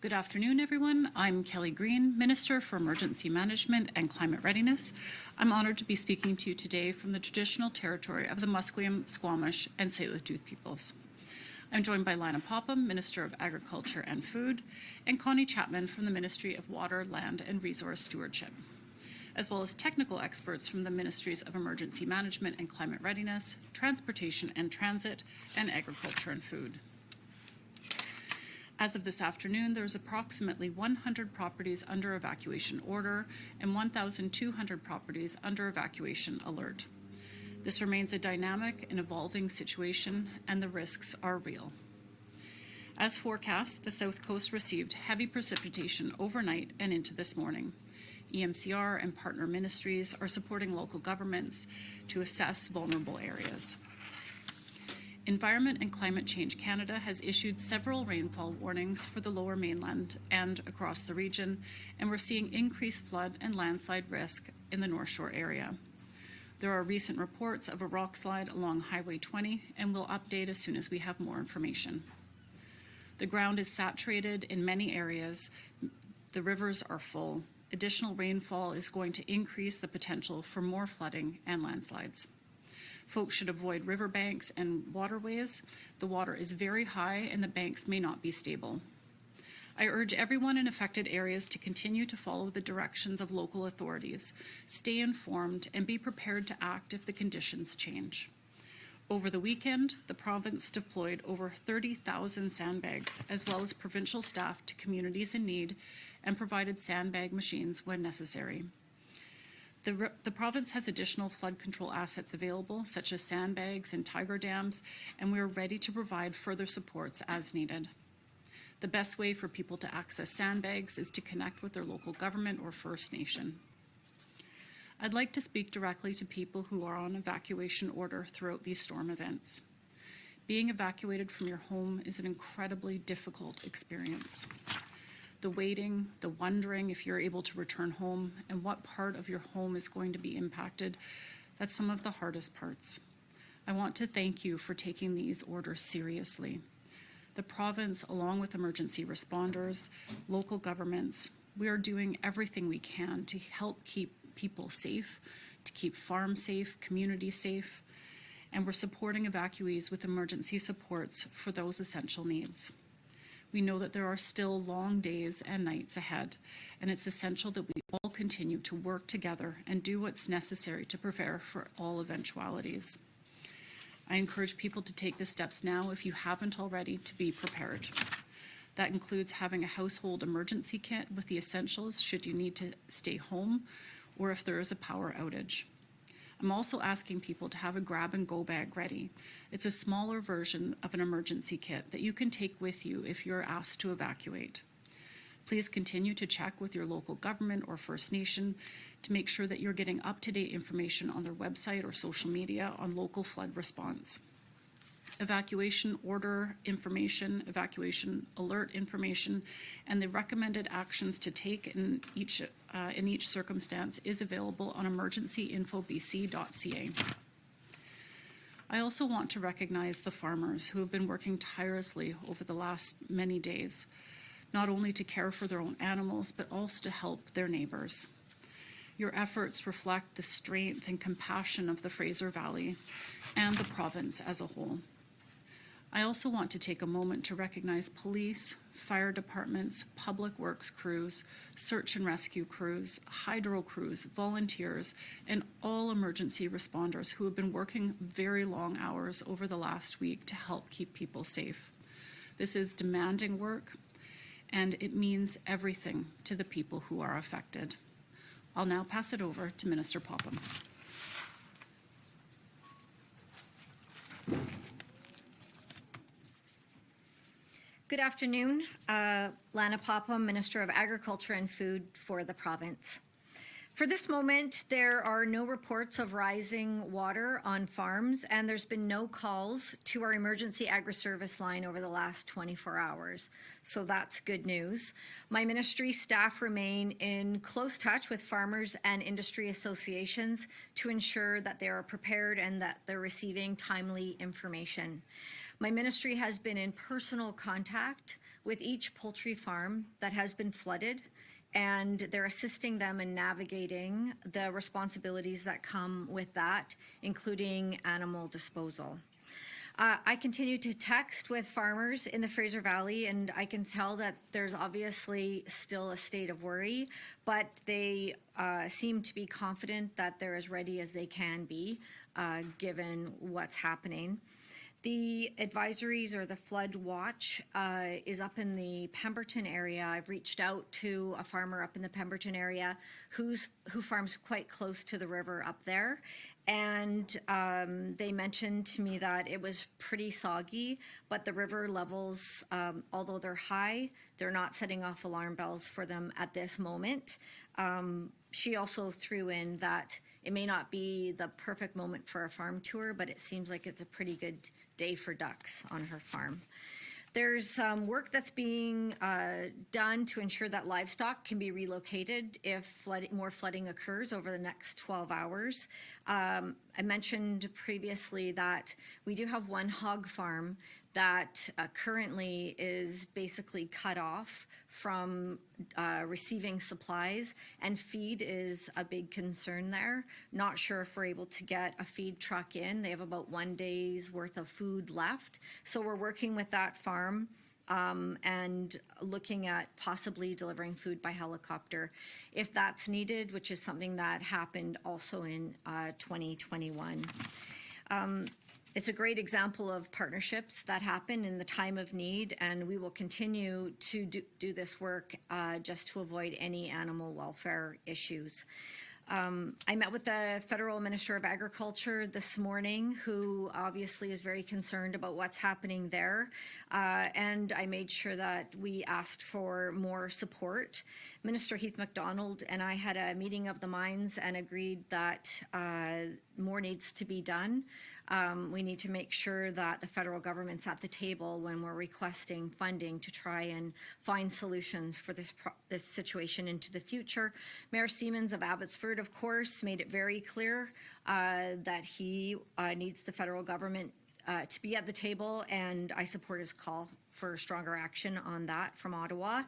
Good afternoon, everyone. I'm Kelly Green, Minister for Emergency Management and Climate Readiness. I'm honored to be speaking to you today from the traditional territory of the Musqueam, Squamish, and Tsleil-Waututh peoples. I'm joined by Lana Popham, Minister of Agriculture and Food, and Connie Chapman from the Ministry of Water, Land and Resource Stewardship, as well as technical experts from the Ministries of Emergency Management and Climate Readiness, Transportation and Transit, and Agriculture and Food. As of this afternoon, there's approximately 100 properties under evacuation order and 1,200 properties under evacuation alert. This remains a dynamic and evolving situation, and the risks are real. As forecast, the South Coast received heavy precipitation overnight and into this morning. EMCR and partner ministries are supporting local governments to assess vulnerable areas. Environment and Climate Change Canada has issued several rainfall warnings for the Lower Mainland and across the region, and we're seeing increased flood and landslide risk in the North Shore area. There are recent reports of a rock slide along Highway 20, and we'll update as soon as we have more information. The ground is saturated in many areas. The rivers are full. Additional rainfall is going to increase the potential for more flooding and landslides. Folks should avoid riverbanks and waterways. The water is very high and the banks may not be stable. I urge everyone in affected areas to continue to follow the directions of local authorities, stay informed, and be prepared to act if the conditions change. Over the weekend, the province deployed over 30,000 sandbags, as well as provincial staff to communities in need, and provided sandbag machines when necessary. The province has additional flood control assets available, such as sandbags and tiger dams, and we are ready to provide further supports as needed. The best way for people to access sandbags is to connect with their local government or First Nation. I'd like to speak directly to people who are on evacuation order throughout these storm events. Being evacuated from your home is an incredibly difficult experience. The waiting, the wondering if you're able to return home and what part of your home is going to be impacted, that's some of the hardest parts. I want to thank you for taking these orders seriously. The province, along with emergency responders, local governments, we are doing everything we can to help keep people safe, to keep farms safe, communities safe, and we're supporting evacuees with emergency supports for those essential needs. We know that there are still long days and nights ahead, and it's essential that we all continue to work together and do what's necessary to prepare for all eventualities. I encourage people to take the steps now, if you haven't already, to be prepared. That includes having a household emergency kit with the essentials should you need to stay home or if there is a power outage. I'm also asking people to have a grab-and-go bag ready. It's a smaller version of an emergency kit that you can take with you if you're asked to evacuate. Please continue to check with your local government or First Nation to make sure that you're getting up-to-date information on their website or social media on local flood response. Evacuation order information, evacuation alert information, and the recommended actions to take in each circumstance is available on emergencyinfobc.ca. I also want to recognize the farmers who have been working tirelessly over the last many days, not only to care for their own animals, but also to help their neighbors. Your efforts reflect the strength and compassion of the Fraser Valley and the province as a whole. I also want to take a moment to recognize police, fire departments, public works crews, search and rescue crews, hydro crews, volunteers, and all emergency responders who have been working very long hours over the last week to help keep people safe. This is demanding work, and it means everything to the people who are affected. I'll now pass it over to Minister Popham. Good afternoon. Lana Popham, Minister of Agriculture and Food for the province. For this moment, there are no reports of rising water on farms, and there's been no calls to our emergency agri-service line over the last 24 hours. So that's good news. My ministry staff remain in close touch with farmers and industry associations to ensure that they are prepared and that they're receiving timely information. My ministry has been in personal contact with each poultry farm that has been flooded, and they're assisting them in navigating the responsibilities that come with that, including animal disposal. I continue to text with farmers in the Fraser Valley, and I can tell that there's obviously still a state of worry, but they seem to be confident that they're as ready as they can be, given what's happening. The advisories, or the flood watch, is up in the Pemberton area. I've reached out to a farmer up in the Pemberton area who farms quite close to the river up there. And they mentioned to me that it was pretty soggy, but the river levels, although they're high, they're not setting off alarm bells for them at this moment. She also threw in that it may not be the perfect moment for a farm tour, but it seems like it's a pretty good day for ducks on her farm. There's work that's being done to ensure that livestock can be relocated if more flooding occurs over the next 12 hours. I mentioned previously that we do have one hog farm that currently is basically cut off from receiving supplies, and feed is a big concern there. Not sure if we're able to get a feed truck in. They have about 1 day's worth of food left. So we're working with that farm and looking at possibly delivering food by helicopter if that's needed, which is something that happened also in 2021. It's a great example of partnerships that happen in the time of need, and we will continue to do this work just to avoid any animal welfare issues. I met with the Federal Minister of Agriculture this morning, who obviously is very concerned about what's happening there, and I made sure that we asked for more support. Minister Heath MacDonald and I had a meeting of the minds and agreed that more needs to be done. We need to make sure that the federal government's at the table when we're requesting funding to try and find solutions for this situation into the future. Mayor Siemens of Abbotsford, of course, made it very clear that he needs the federal government to be at the table, and I support his call for stronger action on that from Ottawa.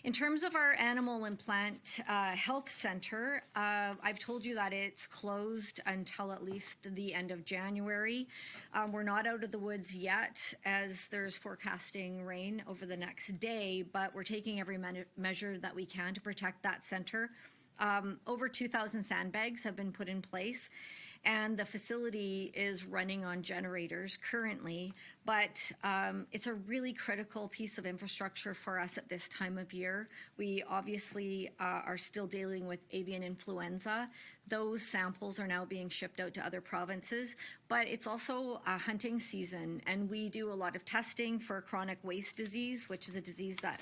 In terms of our Animal and Plant Health Centre, I've told you that it's closed until at least the end of January. We're not out of the woods yet, as there's forecasting rain over the next day, but we're taking every measure that we can to protect that centre. Over 2,000 sandbags have been put in place, and the facility is running on generators currently, but it's a really critical piece of infrastructure for us at this time of year. We obviously are still dealing with avian influenza. Those samples are now being shipped out to other provinces, but it's also a hunting season, and we do a lot of testing for chronic waste disease, which is a disease that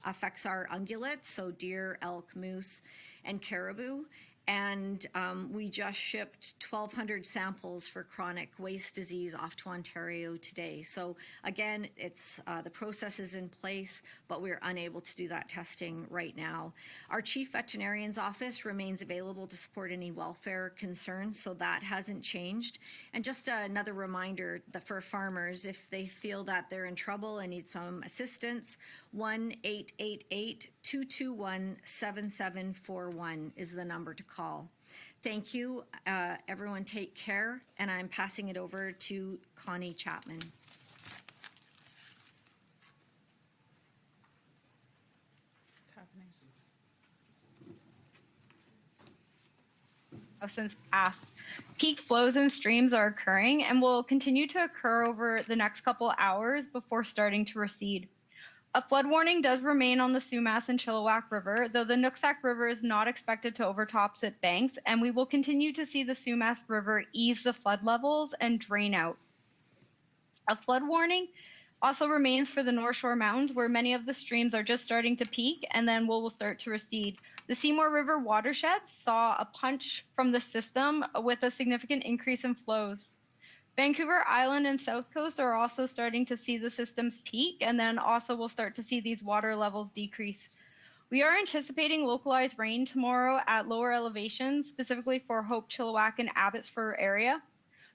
affects our ungulates, so deer, elk, moose, and caribou. And we just shipped 1,200 samples for chronic waste disease off to Ontario today. So again, it's the process is in place, but we're unable to do that testing right now. Our Chief Veterinarian's office remains available to support any welfare concerns, so that hasn't changed. And just another reminder that for farmers, if they feel that they're in trouble and need some assistance, 1-888-221-7741 is the number to call. Thank you. Everyone take care, and I'm passing it over to Connie Chapman. What's happening? Since past. Peak flows in streams are occurring and will continue to occur over the next couple hours before starting to recede. A flood warning does remain on the Sumas and Chilliwack River, though the Nooksack River is not expected to overtop its banks, and we will continue to see the Sumas River ease the flood levels and drain out. A flood warning also remains for the North Shore Mountains, where many of the streams are just starting to peak and then will start to recede. The Seymour River watershed saw a punch from the system with a significant increase in flows. Vancouver Island and South Coast are also starting to see the systems peak, and then also we'll start to see these water levels decrease. We are anticipating localized rain tomorrow at lower elevations, specifically for Hope, Chilliwack, and Abbotsford area.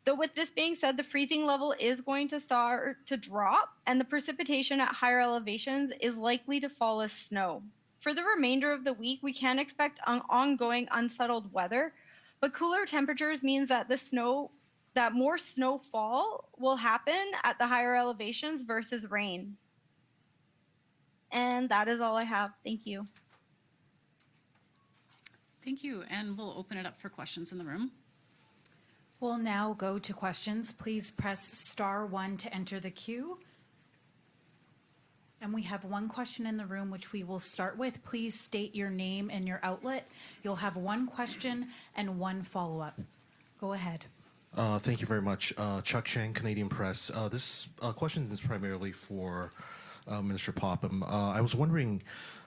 Though with this being said, the freezing level is going to start to drop, and the precipitation at higher elevations is likely to fall as snow. For the remainder of the week, we can expect ongoing unsettled weather, but cooler temperatures means that more snowfall will happen at the higher elevations versus rain. And that is all I have. Thank you. Thank you. And we'll open it up for questions in the room. We'll now go to questions. Please press star 1 to enter the queue. And we have one question in the room, which we will start with. Please state your name and your outlet. You'll have one question and one follow-up. Go ahead. Thank you very much. Chuck Chang, Canadian Press. This question is primarily for Minister Popham. I was wondering,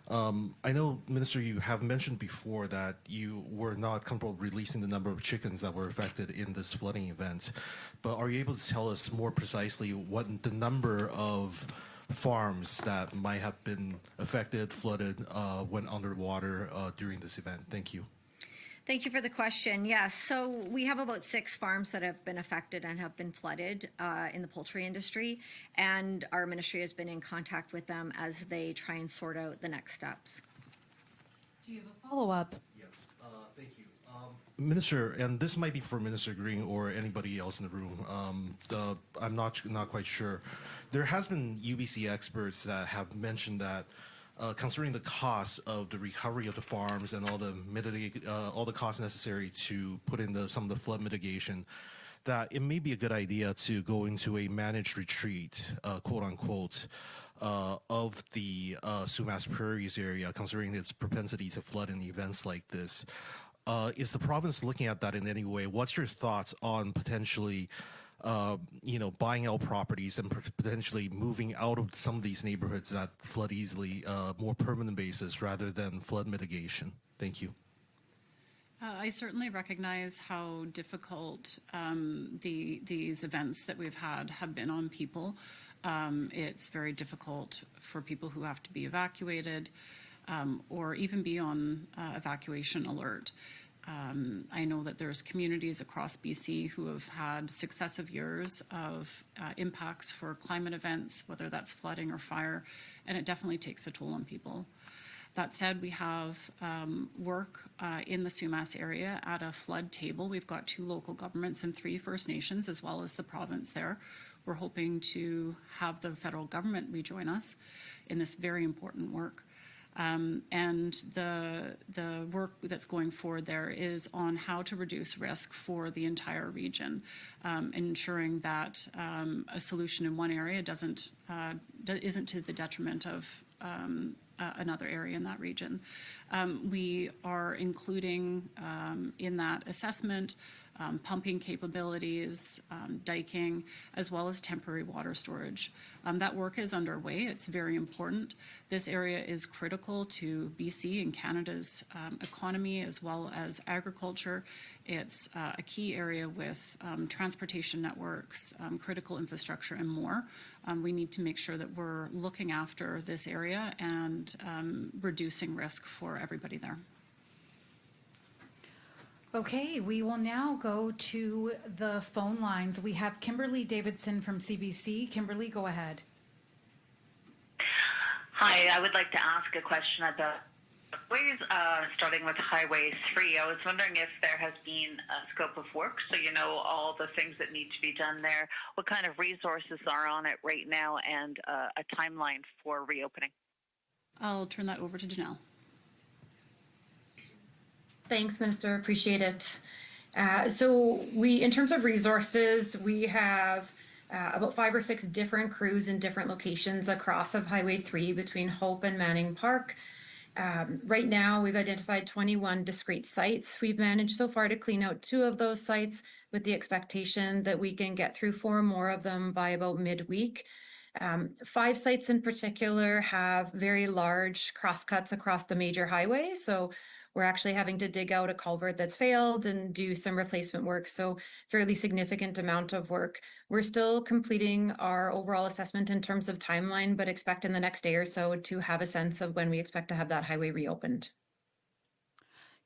I know, Minister, you have mentioned before that you were not comfortable releasing the number of chickens that were affected in this flooding event, but are you able to tell us more precisely what the number of farms that might have been affected, flooded, went underwater during this event? Thank you. Thank you for the question. Yes, so we have about 6 farms that have been affected and have been flooded in the poultry industry, and our ministry has been in contact with them as they try and sort out the next steps. Do you have a follow-up? Yes, thank you. Minister, and this might be for Minister Green or anybody else in the room. I'm not quite sure. There has been UBC experts that have mentioned that considering the cost of the recovery of the farms and all the costs necessary to put in some of the flood mitigation, that it may be a good idea to go into a managed retreat, quote unquote, of the Sumas Prairies area, considering its propensity to flood in events like this. Is the province looking at that in any way? What's your thoughts on potentially buying out properties and potentially moving out of some of these neighborhoods that flood easily, more permanent basis rather than flood mitigation? Thank you. I certainly recognize how difficult these events that we've had have been on people. It's very difficult for people who have to be evacuated or even be on evacuation alert. I know that there's communities across BC who have had successive years of impacts for climate events, whether that's flooding or fire, and it definitely takes a toll on people. That said, we have work in the Sumas area at a flood table. We've got 2 local governments and 3 First Nations, as well as the province there. We're hoping to have the federal government rejoin us in this very important work. And the work that's going forward there is on how to reduce risk for the entire region, ensuring that a solution in one area isn't to the detriment of another area in that region. We are including in that assessment pumping capabilities, diking, as well as temporary water storage. That work is underway. It's very important. This area is critical to BC and Canada's economy as well as agriculture. It's a key area with transportation networks, critical infrastructure, and more. We need to make sure that we're looking after this area and reducing risk for everybody there. Okay, we will now go to the phone lines. We have Kimberly Davidson from CBC. Kimberly, go ahead. Hi, I would like to ask a question about ways, starting with Highway 3. I was wondering if there has been a scope of work, so you know all the things that need to be done there, what kind of resources are on it right now, and a timeline for reopening. I'll turn that over to Janelle. Thanks, Minister. Appreciate it. So in terms of resources, we have about 5 or 6 different crews in different locations across of Highway 3 between Hope and Manning Park. Right now, we've identified 21 discrete sites. We've managed so far to clean out 2 of those sites with the expectation that we can get through 4 more of them by about midweek. 5 sites in particular have very large crosscuts across the major highway. So we're actually having to dig out a culvert that's failed and do some replacement work. So fairly significant amount of work. We're still completing our overall assessment in terms of timeline, but expect in the next day or so to have a sense of when we expect to have that highway reopened.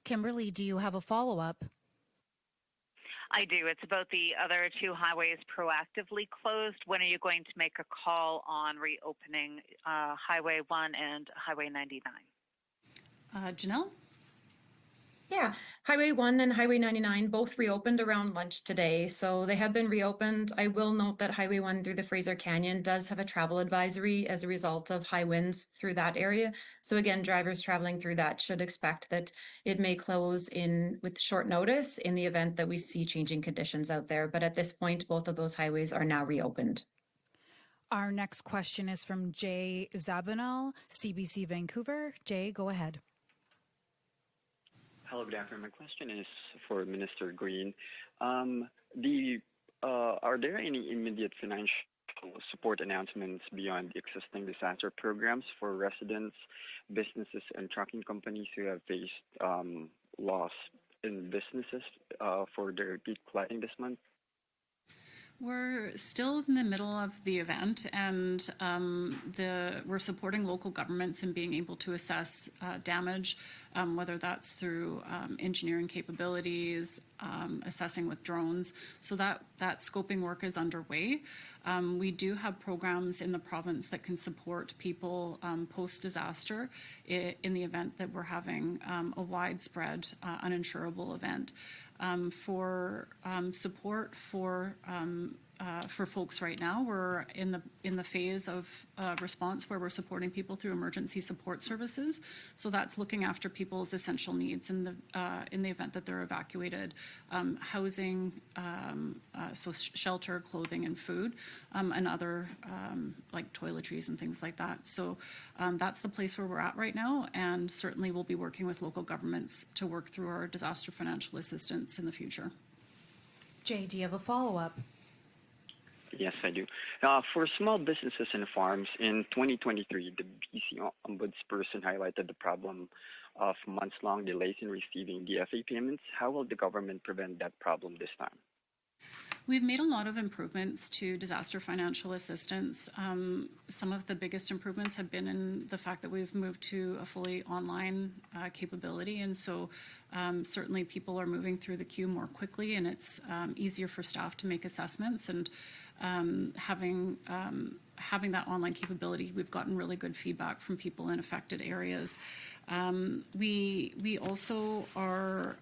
Kimberly, do you have a follow-up? I do. It's about the other two highways proactively closed. When are you going to make a call on reopening Highway 1 and Highway 99? Janelle? Yeah, Highway 1 and Highway 99 both reopened around lunch today, so they have been reopened. I will note that Highway 1 through the Fraser Canyon does have a travel advisory as a result of high winds through that area. So again, drivers traveling through that should expect that it may close with short notice in the event that we see changing conditions out there. But at this point, both of those highways are now reopened. Our next question is from Jay Zabinal, CBC Vancouver. Jay, go ahead. Hello, good afternoon. My question is for Minister Green. Are there any immediate financial support announcements beyond the existing disaster programs for residents, businesses, and trucking companies who have faced loss in businesses for their peak flooding this month? We're still in the middle of the event, and we're supporting local governments in being able to assess damage, whether that's through engineering capabilities, assessing with drones. So that scoping work is underway. We do have programs in the province that can support people post-disaster in the event that we're having a widespread uninsurable event. For support for folks right now, we're in the phase of response where we're supporting people through emergency support services. So that's looking after people's essential needs in the event that they're evacuated, housing, so shelter, clothing, and food, and other like toiletries and things like that. So that's the place where we're at right now, and certainly we'll be working with local governments to work through our disaster financial assistance in the future. Jay, do you have a follow-up? Yes, I do. For small businesses and farms, in 2023, the BC Ombudsperson highlighted the problem of months-long delays in receiving DFA payments. How will the government prevent that problem this time? We've made a lot of improvements to disaster financial assistance. Some of the biggest improvements have been in the fact that we've moved to a fully online capability, and so certainly people are moving through the queue more quickly, and it's easier for staff to make assessments. And having that online capability, we've gotten really good feedback from people in affected areas. We also are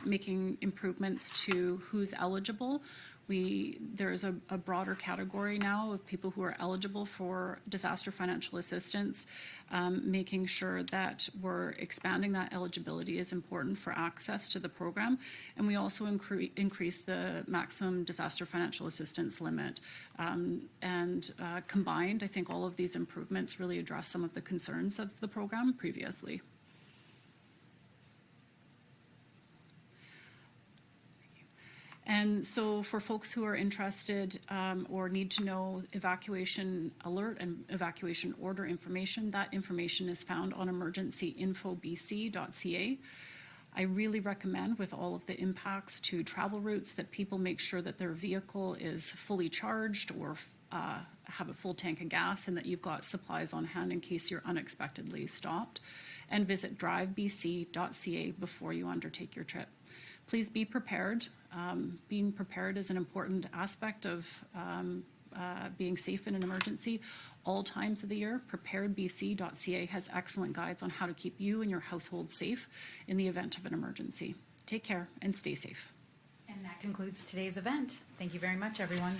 making improvements to who's eligible. There's a broader category now of people who are eligible for disaster financial assistance. Making sure that we're expanding that eligibility is important for access to the program. And we also increase the maximum disaster financial assistance limit. Combined, I think all of these improvements really address some of the concerns of the program previously. And so for folks who are interested or need to know evacuation alert and evacuation order information, that information is found on emergencyinfobc.ca. I really recommend, with all of the impacts to travel routes, that people make sure that their vehicle is fully charged or have a full tank of gas, and that you've got supplies on hand in case you're unexpectedly stopped. And visit drivebc.ca before you undertake your trip. Please be prepared. Being prepared is an important aspect of being safe in an emergency. All times of the year, preparedbc.ca has excellent guides on how to keep you and your household safe in the event of an emergency. Take care and stay safe. And that concludes today's event. Thank you very much, everyone.